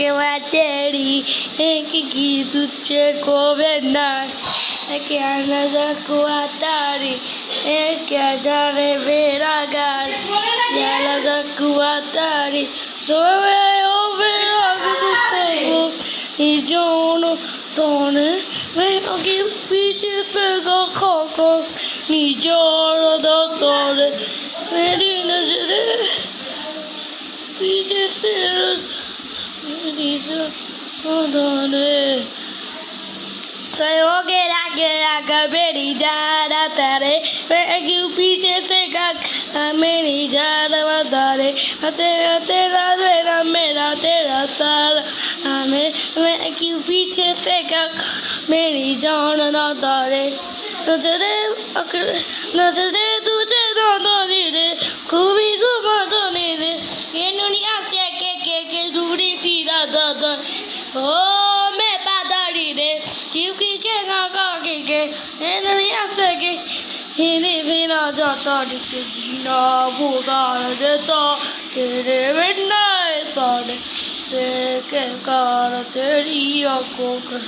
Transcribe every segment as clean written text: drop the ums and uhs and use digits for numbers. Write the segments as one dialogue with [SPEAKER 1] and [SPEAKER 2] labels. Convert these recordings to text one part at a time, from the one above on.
[SPEAKER 1] तेरी की तुझे को बेना क्या नजर कुआ तारी क्या जाने मेरा गार क्या नजर कुआ तारी सोए ओ मेरा गुस्सा जोनो तोने मैं आगे पीछे से खो निजोर दो तोरे मेरी नजरें पीछे से मेरी तोरे सोयो के आगे मेरी जारा तारे मैं क्यों पीछे से मेरी जारा तारे तेरा मेरा तेरा सारा मैं क्यों पीछे से मेरी जान ना तारे नजरे तुझे दोनी रे खूबी घुमा दोनी रे ये दुनिया से के दूरी सीधा दादा ओ मैं पादारी रे क्योंकि के ना के ये दुनिया से के हिने बिना जाता दिखे जीना बुदार देता तेरे बिना सारे से के कार तेरी आंखों कर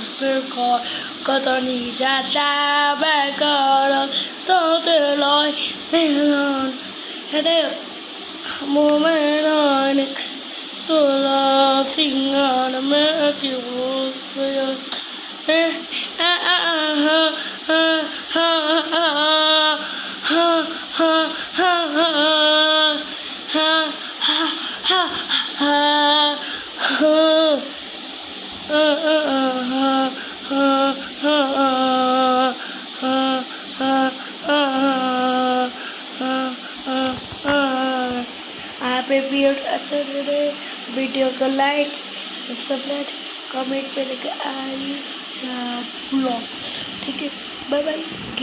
[SPEAKER 1] कतो नहीं जाता बेकार तो तेरा मेरा है मोमेंट सोला सिंगार में क्यों आप वीडियो को लाइक सब्सक्राइब कमेंट पे लेकर आइए ब्लॉग ठीक है बाय बाय।